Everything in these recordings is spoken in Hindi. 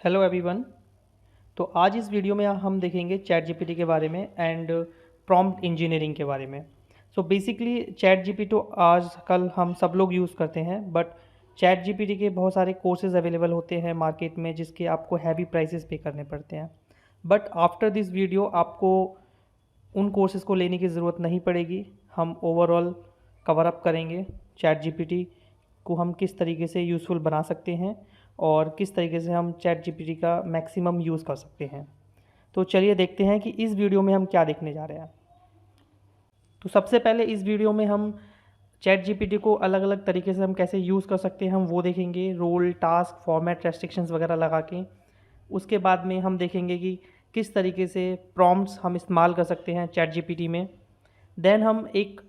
Hello everyone. तो आज इस वीडियो में हम देखेंगे चैट जीपीटी के बारे में एंड प्रॉम्प्ट इंजीनियरिंग के बारे में। सो बेसिकली चैट जीपीटी तो आजकल हम सब लोग यूज़ करते हैं, बट चैट जीपीटी के बहुत सारे कोर्सेज अवेलेबल होते हैं मार्केट में जिसके आपको हैवी प्राइसेस पे करने पड़ते हैं। बट आफ्टर दिस वीडियो आपको उन कोर्सेज़ को लेने की ज़रूरत नहीं पड़ेगी। हम ओवरऑल कवर अप करेंगे चैट जीपीटी को हम किस तरीके से यूज़फुल बना सकते हैं और किस तरीके से हम चैट जीपीटी का मैक्सिमम यूज़ कर सकते हैं। तो चलिए देखते हैं कि इस वीडियो में हम क्या देखने जा रहे हैं। तो सबसे पहले इस वीडियो में हम चैट जीपीटी को अलग अलग तरीके से हम कैसे यूज़ कर सकते हैं हम वो देखेंगे, रोल, टास्क, फॉर्मेट, रेस्ट्रिक्शंस वगैरह लगा के। उसके बाद में हम देखेंगे कि किस तरीके से प्रॉम्प्ट्स हम इस्तेमाल कर सकते हैं चैट जीपीटी में। देन हम एक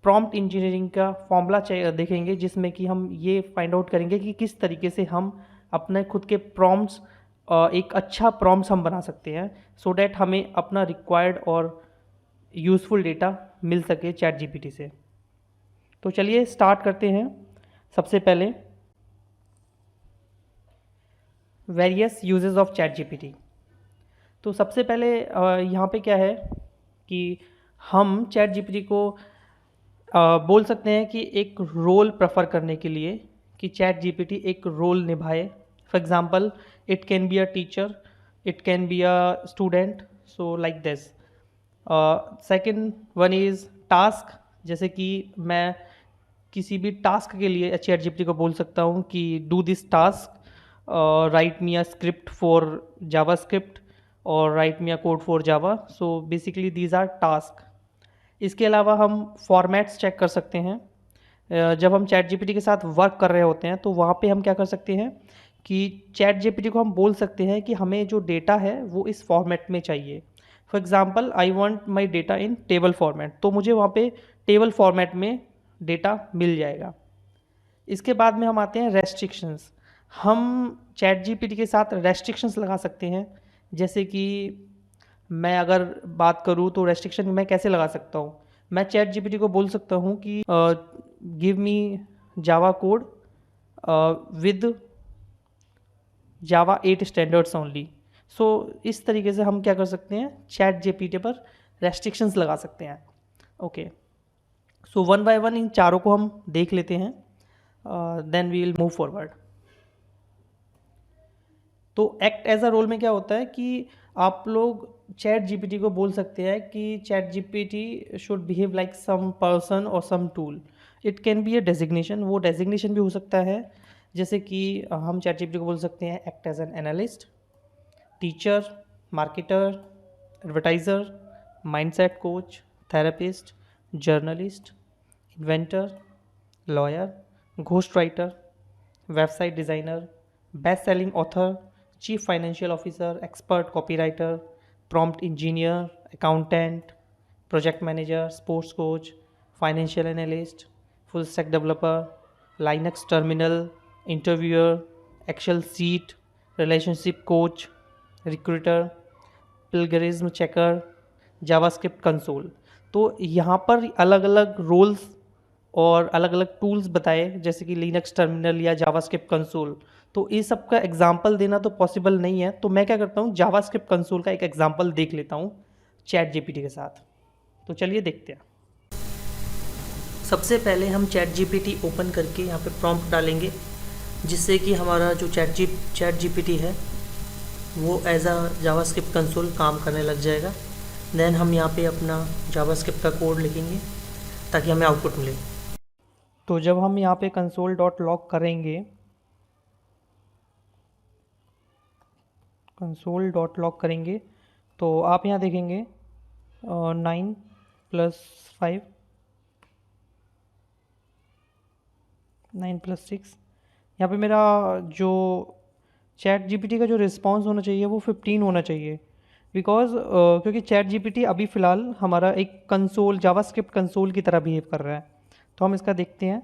प्रॉम्प्ट इंजीनियरिंग का फॉर्मूला देखेंगे जिसमें कि हम ये फाइंड आउट करेंगे कि किस तरीके से हम अपने खुद के प्रॉम्प्ट्स एक अच्छा प्रॉम्प्ट्स हम बना सकते हैं सो डैट हमें अपना रिक्वायर्ड और यूज़फुल डेटा मिल सके चैट जीपीटी से। तो चलिए स्टार्ट करते हैं। सबसे पहले various uses of chat GPT. तो सबसे पहले यहाँ पे क्या है कि हम चैट जीपीटी को बोल सकते हैं कि एक रोल प्रेफर करने के लिए कि चैट जीपीटी एक रोल निभाए। For example it can be a teacher, it can be a student, so like this. Second one is task, जैसे कि मैं किसी भी टास्क के लिए चैट जीपीटी को बोल सकता हूँ कि do this task, write me a script for JavaScript और write me a code for Java. So basically these are task. इसके अलावा हम फॉर्मेट्स चेक कर सकते हैं। जब हम चैट जीपीटी के साथ वर्क कर रहे होते हैं तो वहाँ पे हम क्या कर सकते हैं कि चैट जीपीटी को हम बोल सकते हैं कि हमें जो डेटा है वो इस फॉर्मेट में चाहिए। For example I want my data in table format, तो मुझे वहाँ पे टेबल फॉर्मेट में डेटा मिल जाएगा। इसके बाद में हम आते हैं रेस्ट्रिक्शंस। हम चैट जीपीटी के साथ रेस्ट्रिक्शंस लगा सकते हैं। जैसे कि मैं अगर बात करूँ तो रेस्ट्रिक्शन मैं कैसे लगा सकता हूँ। मैं चैट जीपीटी को बोल सकता हूँ कि give me Java code with Java 8 standards only. So इस तरीके से हम क्या कर सकते हैं, चैट जीपीटी पर रेस्ट्रिक्शंस लगा सकते हैं। Okay, so one by one in चारों को हम देख लेते हैं, then we will move forward. तो एक्ट एज अ रोल में क्या होता है कि आप लोग चैट जीपीटी को बोल सकते हैं कि ChatGPT should behave like some person और some tool. It can be a designation, वो डेजिग्नेशन भी हो सकता है। जैसे कि हम चैट जीपीटी को बोल सकते हैं act as an analyst, teacher, marketer, advertiser, mindset coach, therapist, journalist, inventor, lawyer, ghost writer, website designer, best selling author, chief financial officer, expert copywriter, prompt engineer, accountant, project manager, sports coach, financial analyst, full stack developer, Linux terminal, interviewer, Excel sheet, relationship coach, recruiter, plagiarism checker, JavaScript console. तो यहाँ पर अलग अलग रोल्स और अलग अलग टूल्स बताए, जैसे कि लिनक्स टर्मिनल या जावास्क्रिप्ट कंसोल। तो इस सब का एग्जाम्पल देना तो पॉसिबल नहीं है, तो मैं क्या करता हूँ जावास्क्रिप्ट कंसोल का एक एग्जाम्पल देख लेता हूँ चैट जीपीटी के साथ। तो चलिए देखते हैं। सबसे पहले हम चैट जीपीटी ओपन करके यहाँ पे प्रॉम्प्ट डालेंगे जिससे कि हमारा जो चैट जीपीटी है वो एज अ जावास्क्रिप्ट कंसोल काम करने लग जाएगा। देन हम यहाँ पे अपना जावास्क्रिप्ट का कोड लिखेंगे ताकि हमें आउटपुट मिले। तो जब हम यहाँ पे कंसोल डॉट लॉग करेंगे, कंसोल डॉट लॉग करेंगे तो आप यहाँ देखेंगे 9+5, 9+6। यहाँ पे मेरा जो चैट जीपीटी का जो रिस्पॉन्स होना चाहिए वो 15 होना चाहिए। बिकॉज क्योंकि चैट जीपीटी अभी फ़िलहाल हमारा एक कंसोल, जावास्क्रिप्ट कंसोल की तरह बिहेव कर रहा है। तो हम इसका देखते हैं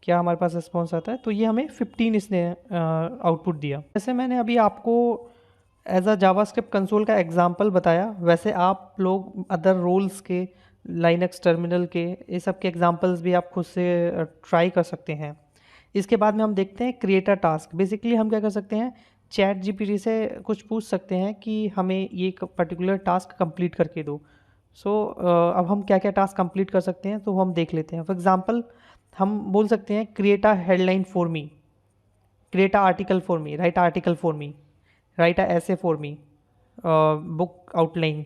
क्या हमारे पास रिस्पॉन्स आता है। तो ये हमें 15 इसने आउटपुट दिया। जैसे मैंने अभी आपको एज अ जावास्क्रिप्ट कंसोल का एग्जांपल बताया, वैसे आप लोग अदर रोल्स के, लाइनक्स टर्मिनल के, ये सब के एग्जांपल्स भी आप खुद से ट्राई कर सकते हैं। इसके बाद में हम देखते हैं क्रिएट अ टास्क। बेसिकली हम क्या कर सकते हैं, चैट जीपीटी से कुछ पूछ सकते हैं कि हमें ये पर्टिकुलर टास्क कंप्लीट करके दो। सो अब हम क्या क्या टास्क कंप्लीट कर सकते हैं तो हम देख लेते हैं। फॉर एग्जांपल हम बोल सकते हैं create a headline for me, create a article for me, write article for me, write a essay for me, book outline,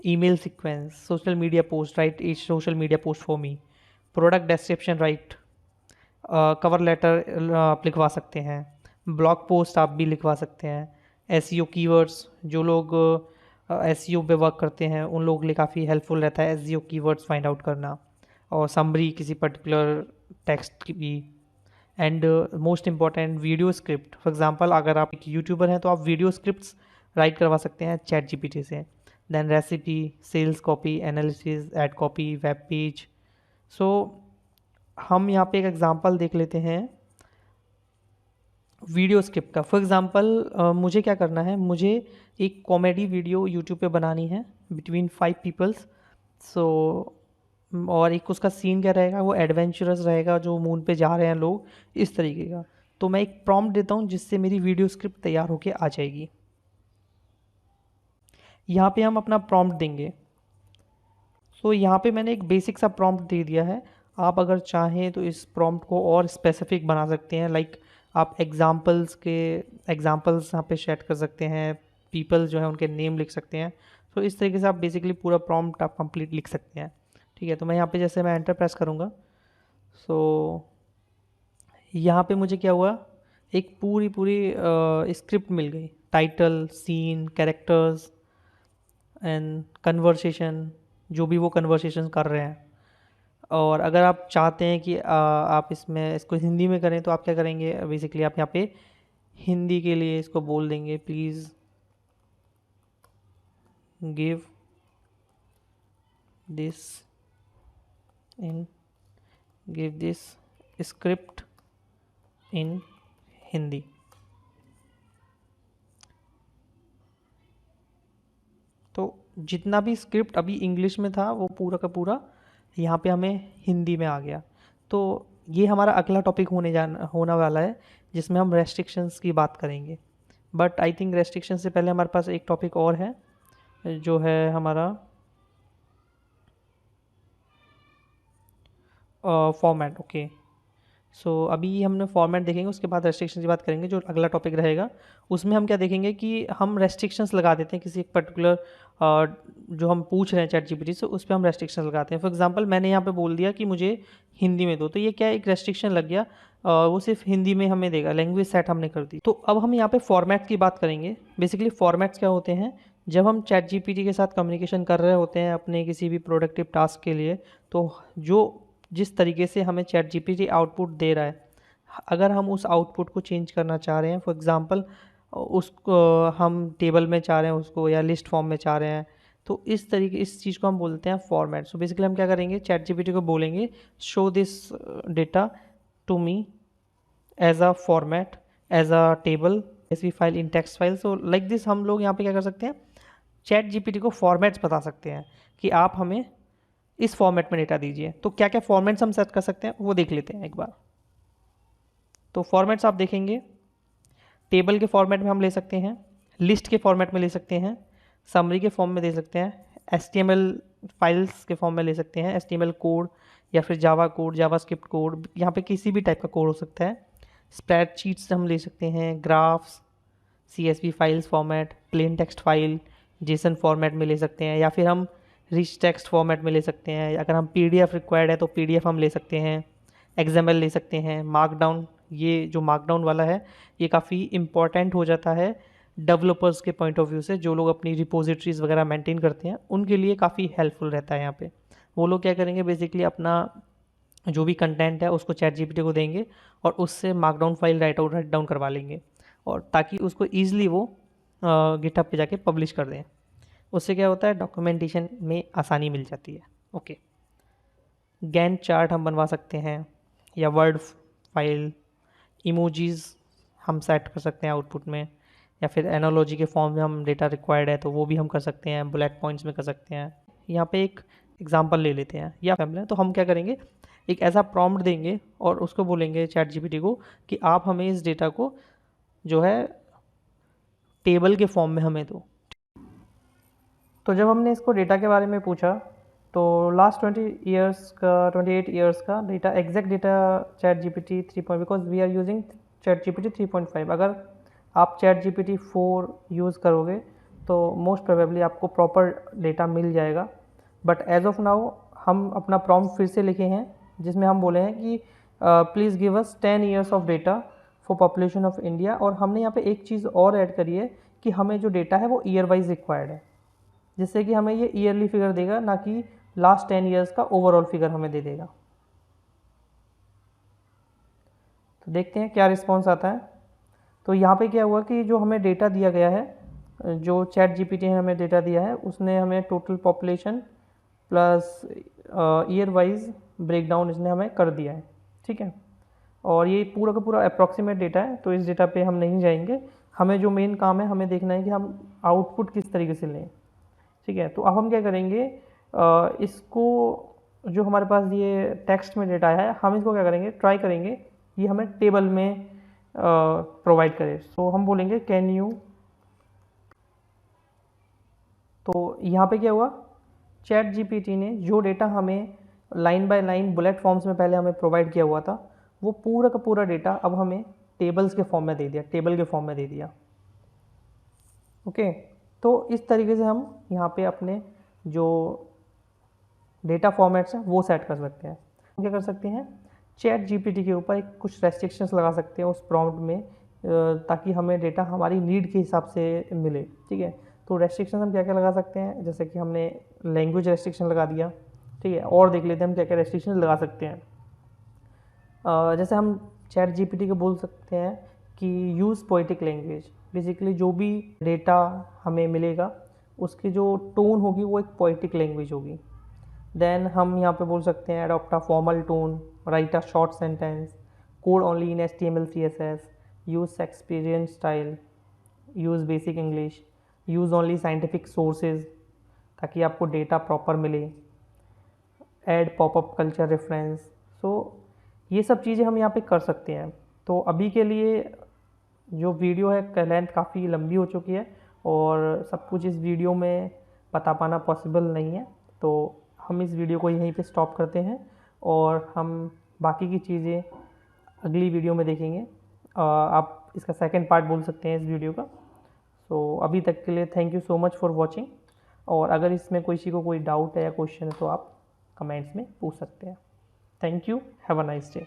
email sequence, social media post, write each social media post for me, product description, write, cover letter आप लिखवा सकते हैं, ब्लॉग पोस्ट आप भी लिखवा सकते हैं, एसईओ कीवर्ड्स, जो लोग एसईओ पे वर्क करते हैं उन लोगों के लिए काफ़ी हेल्पफुल रहता है एसईओ कीवर्ड्स फाइंड आउट करना, और समरी किसी पर्टिकुलर टेक्स्ट की भी। And most important video script, for example अगर आप एक यूट्यूबर हैं तो आप वीडियो स्क्रिप्ट्स राइट करवा सकते हैं चैट जीपीटी से। Then recipe, sales copy, analysis, ad copy, web page. So हम यहाँ पे एक एग्जांपल देख लेते हैं वीडियो स्क्रिप्ट का। फॉर एग्जांपल मुझे क्या करना है, मुझे एक कॉमेडी वीडियो यूट्यूब पे बनानी है बिटवीन 5 पीपल्स। सो और एक उसका सीन क्या रहेगा, वो एडवेंचरस रहेगा, जो मून पे जा रहे हैं लोग, इस तरीके का। तो मैं एक प्रॉम्प्ट देता हूँ जिससे मेरी वीडियो स्क्रिप्ट तैयार होके आ जाएगी। यहाँ पे हम अपना प्रॉम्प्ट देंगे। सो यहाँ पे मैंने एक बेसिक सा प्रॉम्प्ट दे दिया है। आप अगर चाहें तो इस प्रॉम्प्ट को और स्पेसिफिक बना सकते हैं, लाइक आप एग्जांपल्स यहाँ पे सेट कर सकते हैं, पीपल जो है उनके नेम लिख सकते हैं। सो इस तरीके से आप बेसिकली पूरा प्रॉम्प्ट आप कंप्लीट लिख सकते हैं। ठीक है, तो मैं यहाँ पे जैसे मैं एंटर प्रेस करूँगा, सो यहाँ पे मुझे क्या हुआ, एक पूरी पूरी स्क्रिप्ट मिल गई, title, scene, characters and conversation, जो भी वो कन्वर्सेशन कर रहे हैं। और अगर आप चाहते हैं कि आप इसको हिंदी में करें तो आप क्या करेंगे, बेसिकली आप यहाँ पे हिंदी के लिए इसको बोल देंगे, please give this in give this script in Hindi. तो जितना भी स्क्रिप्ट अभी इंग्लिश में था वो पूरा का पूरा यहाँ पे हमें हिंदी में आ गया। तो ये हमारा अगला टॉपिक होने वाला है जिसमें हम रेस्ट्रिक्शंस की बात करेंगे। बट आई थिंक रेस्ट्रिक्शन से पहले हमारे पास एक टॉपिक और है जो है हमारा फॉर्मेट। ओके, सो अभी हमने फॉर्मेट देखेंगे, उसके बाद रेस्ट्रिक्शंस की बात करेंगे। जो अगला टॉपिक रहेगा उसमें हम क्या देखेंगे कि हम रेस्ट्रिक्शंस लगा देते हैं किसी एक पर्टिकुलर जो हम पूछ रहे हैं चैट जीपीटी से, उस पर हम रेस्ट्रिक्शंस लगाते हैं। फॉर एग्जांपल मैंने यहाँ पे बोल दिया कि मुझे हिंदी में दो, तो ये क्या एक रेस्ट्रिक्शन लग गया, वो सिर्फ हिंदी में हमें देगा, लैंग्वेज सेट हमने कर दी। तो अब हम यहाँ पे फॉर्मेट की बात करेंगे। बेसिकली फॉर्मेट्स क्या होते हैं, जब हम चैट जीपीटी के साथ कम्युनिकेशन कर रहे होते हैं अपने किसी भी प्रोडक्टिव टास्क के लिए, तो जिस तरीके से हमें चैट जीपीटी आउटपुट दे रहा है, अगर हम उस आउटपुट को चेंज करना चाह रहे हैं, फॉर एग्जांपल उसको हम टेबल में चाह रहे हैं उसको, या लिस्ट फॉर्म में चाह रहे हैं, तो इस चीज़ को हम बोलते हैं फॉर्मेट। सो बेसिकली हम क्या करेंगे, चैट जीपीटी को बोलेंगे show this data to me as a format, as a table, CSV file, in text file. So like this हम लोग यहाँ पे क्या कर सकते हैं, चैट जीपीटी को फॉर्मेट्स बता सकते हैं कि आप हमें इस फॉर्मेट में डेटा दीजिए। तो क्या क्या फॉर्मेट्स हम सेट कर सकते हैं वो देख लेते हैं एक बार। तो फॉर्मेट्स आप देखेंगे, टेबल के फॉर्मेट में हम ले सकते हैं, लिस्ट के फॉर्मेट में ले सकते हैं, समरी के फॉर्म में दे सकते हैं, HTML फाइल्स के फॉर्म में ले सकते हैं, HTML कोड या फिर जावा कोड, जावास्क्रिप्ट कोड, यहाँ पे किसी भी टाइप का कोड हो सकता है। स्प्रेडशीट्स हम ले सकते हैं, graphs, CSV files format, plain text file, JSON format में ले सकते हैं, या फिर हम रिच टेक्स्ट फॉर्मेट में ले सकते हैं। अगर हम PDF रिक्वायर्ड है तो PDF हम ले सकते हैं, XML ले सकते हैं, मार्कडाउन। ये जो मार्कडाउन वाला है ये काफ़ी इंपॉर्टेंट हो जाता है डेवलपर्स के पॉइंट ऑफ व्यू से, जो लोग अपनी रिपोजिटरीज वगैरह मेंटेन करते हैं उनके लिए काफ़ी हेल्पफुल रहता है। यहाँ पे वो लोग क्या करेंगे, बेसिकली अपना जो भी कंटेंट है उसको चैट जीपीटी को देंगे और उससे मार्कडाउन फाइल राइट डाउन करवा लेंगे, और ताकि उसको ईजिली वो गिटहब पे जाके पब्लिश कर दें। उससे क्या होता है, डॉक्यूमेंटेशन में आसानी मिल जाती है। ओके, गैंट चार्ट हम बनवा सकते हैं, या वर्ड फाइल, इमोजीज हम सेट कर सकते हैं आउटपुट में, या फिर एनालॉजी के फॉर्म में हम डेटा रिक्वायर्ड है तो वो भी हम कर सकते हैं, बुलेट पॉइंट्स में कर सकते हैं। यहाँ पे एक एग्जांपल ले लेते हैं, या फैमिली, तो हम क्या करेंगे, एक ऐसा प्रॉम्प्ट देंगे और उसको बोलेंगे चैट जीपीटी को कि आप हमें इस डेटा को जो है टेबल के फॉर्म में हमें दो। तो जब हमने इसको डेटा के बारे में पूछा तो लास्ट 28 ईयर्स का data, exact data ChatGPT 3 because we are using ChatGPT 3.5। अगर आप चैट जीपीटी 4 यूज़ करोगे तो मोस्ट प्रोबेबली आपको प्रॉपर डेटा मिल जाएगा। बट एज ऑफ नाउ हम अपना प्रॉम्प्ट फिर से लिखे हैं जिसमें हम बोले हैं कि please give us 10 years of data for population of India, और हमने यहाँ पे एक चीज़ और ऐड करी है कि हमें जो डेटा है वो ईयर वाइज रिक्वायर्ड है, जिससे कि हमें ये ईयरली फिगर देगा, ना कि लास्ट 10 ईयर्स का ओवरऑल फिगर हमें दे देगा। तो देखते हैं क्या रिस्पॉन्स आता है। तो यहाँ पे क्या हुआ कि जो हमें डेटा दिया गया है, जो चैट जीपीटी ने हमें डेटा दिया है, उसने हमें total population plus year wise breakdown इसने हमें कर दिया है, ठीक है। और ये पूरा का पूरा अप्रॉक्सीमेट डेटा है, तो इस डेटा पे हम नहीं जाएंगे। हमें जो मेन काम है, हमें देखना है कि हम आउटपुट किस तरीके से लें, ठीक है। तो अब हम क्या करेंगे, इसको जो हमारे पास ये टेक्स्ट में डेटा है, हम इसको क्या करेंगे, ट्राई करेंगे ये हमें टेबल में प्रोवाइड करे। सो हम बोलेंगे कैन यू। तो यहाँ पे क्या हुआ, चैट जीपीटी ने जो डेटा हमें line by line bullet forms में पहले हमें प्रोवाइड किया हुआ था, वो पूरा का पूरा डेटा अब हमें टेबल्स के फॉर्म में दे दिया, टेबल के फॉर्म में दे दिया। ओके, तो इस तरीके से हम यहाँ पे अपने जो डेटा फॉर्मेट्स हैं वो सेट कर सकते हैं। हम क्या कर सकते हैं, चैट जीपीटी के ऊपर एक कुछ रेस्ट्रिक्शंस लगा सकते हैं उस प्रॉम्प्ट में, ताकि हमें डेटा हमारी नीड के हिसाब से मिले, ठीक है। तो रेस्ट्रिक्शन हम क्या क्या लगा सकते हैं, जैसे कि हमने लैंग्वेज रेस्ट्रिक्शन लगा दिया, ठीक है। और देख लेते हैं हम क्या क्या रेस्ट्रिक्शन लगा सकते हैं। जैसे हम चैट जीपीटी को बोल सकते हैं कि यूज़ पोएटिक लैंग्वेज। बेसिकली जो भी डेटा हमें मिलेगा उसकी जो टोन होगी वो एक पोएटिक लैंग्वेज होगी। देन हम यहाँ पे बोल सकते हैं adopt a formal tone, right a short sentence, code only in HTML CSS, use experience style, use basic English, use only scientific sources ताकि आपको डेटा प्रॉपर मिले, ऐड पॉपअप कल्चर रेफरेंस। सो ये सब चीज़ें हम यहाँ पे कर सकते हैं। तो अभी के लिए जो वीडियो है लेंथ काफ़ी लंबी हो चुकी है और सब कुछ इस वीडियो में बता पाना पॉसिबल नहीं है, तो हम इस वीडियो को यहीं पे स्टॉप करते हैं और हम बाकी की चीज़ें अगली वीडियो में देखेंगे। आप इसका सेकंड पार्ट बोल सकते हैं इस वीडियो का। सो अभी तक के लिए thank you so much for watching, और अगर इसमें किसी को कोई डाउट है या क्वेश्चन है तो आप कमेंट्स में पूछ सकते हैं। Thank you, have a nice day.